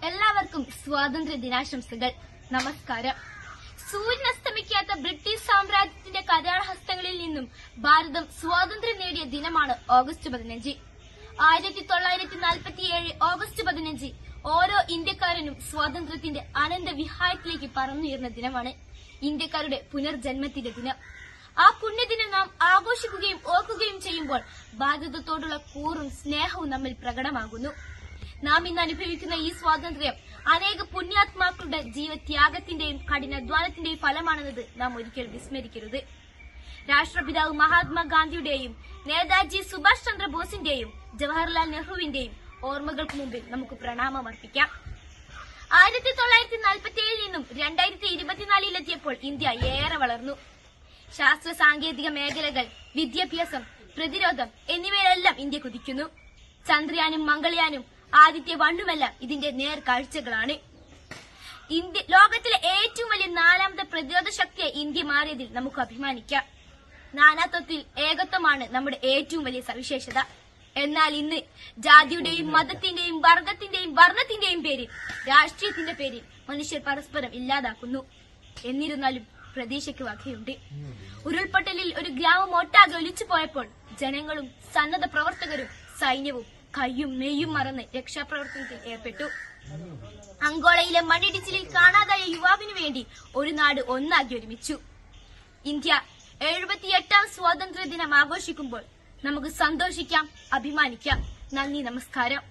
എല്ലാവർക്കും സ്വാതന്ത്ര്യ ദിനാശംസകൾ. നമസ്കാരം. സൂര്യനസ്തമിക്കാത്ത ബ്രിട്ടീഷ് സാമ്രാജ്യത്തിന്റെ കരാളഹസ്തങ്ങളിൽ നിന്നും ഭാരതം സ്വാതന്ത്ര്യം നേടിയ ദിനമാണ് ഓഗസ്റ്റ് 15. 1947 ഓഗസ്റ്റ് 15 ഓരോ ഇന്ത്യക്കാരനും സ്വാതന്ത്ര്യത്തിന്റെ അനന്ത വിഹായത്തിലേക്ക് പറന്നുയർന്ന ദിനമാണ്. ഇന്ത്യക്കാരുടെ പുനർജന്മത്തിന്റെ ദിനം. ആ പുണ്യദിനം നാം ആഘോഷിക്കുകയും ഓർക്കുകയും ചെയ്യുമ്പോൾ ഭാരതത്തോടുള്ള കൂറും സ്നേഹവും നമ്മിൽ പ്രകടമാകുന്നു. നാം ഇന്ന് അനുഭവിക്കുന്ന ഈ സ്വാതന്ത്ര്യം അനേക പുണ്യാത്മാക്കളുടെ ജീവത്യാഗത്തിന്റെയും കഠിനാധ്വാനത്തിന്റെയും ഫലമാണെന്നത് നാം ഒരിക്കലും വിസ്മരിക്കരുത്. രാഷ്ട്രപിതാവ് മഹാത്മാഗാന്ധിയുടെയും നേതാജി സുഭാഷ് ചന്ദ്രബോസിന്റെയും ജവഹർലാൽ നെഹ്റുവിന്റെയും ഓർമ്മകൾക്ക് മുമ്പിൽ നമുക്ക് പ്രണാമം അർപ്പിക്കാം. 1947 നിന്നും 2024 ഇന്ത്യ ഏറെ വളർന്നു. ശാസ്ത്ര സാങ്കേതിക മേഖലകൾ, വിദ്യാഭ്യാസം, പ്രതിരോധം എന്നിവയിലെല്ലാം ഇന്ത്യ കുതിക്കുന്നു. ചന്ദ്രയാനും മംഗൾയാനും ആദിത്യ വണ്ണുമെല്ലാം ഇതിന്റെ നേർക്കാഴ്ചകളാണ്. ലോകത്തിലെ ഏറ്റവും വലിയ 4ാമത്തെ പ്രതിരോധ ശക്തിയെ ഇന്ത്യ മാറിയതിൽ നമുക്ക് അഭിമാനിക്കാം. നാനാത്വത്തിൽ ഏകത്വമാണ് നമ്മുടെ ഏറ്റവും വലിയ സവിശേഷത. എന്നാൽ ഇന്ന് ജാതിയുടെയും മതത്തിന്റെയും വർഗത്തിന്റെയും വർണ്ണത്തിന്റെയും പേരിൽ, രാഷ്ട്രീയത്തിന്റെ പേരിൽ മനുഷ്യർ പരസ്പരം ഇല്ലാതാക്കുന്നു. എന്നിരുന്നാലും പ്രതീക്ഷയ്ക്ക് വകയുണ്ട്. ഉരുൾപൊട്ടലിൽ ഒരു ഗ്രാമം ഒട്ടാകെ ഒലിച്ചു പോയപ്പോൾ ജനങ്ങളും സന്നദ്ധ പ്രവർത്തകരും സൈന്യവും കയ്യും മെയ്യും മറന്ന് രക്ഷാപ്രവർത്തനത്തിൽ ഏർപ്പെട്ടു. അങ്കോളയിലെ മണ്ണിടിച്ചിലിൽ കാണാതായ യുവാവിനു വേണ്ടി ഒരു നാട് ഒന്നാകി ഒരുമിച്ചു. ഇന്ത്യ 78ാം സ്വാതന്ത്ര്യ ദിനം ആഘോഷിക്കുമ്പോൾ നമുക്ക് സന്തോഷിക്കാം, അഭിമാനിക്കാം. നന്ദി, നമസ്കാരം.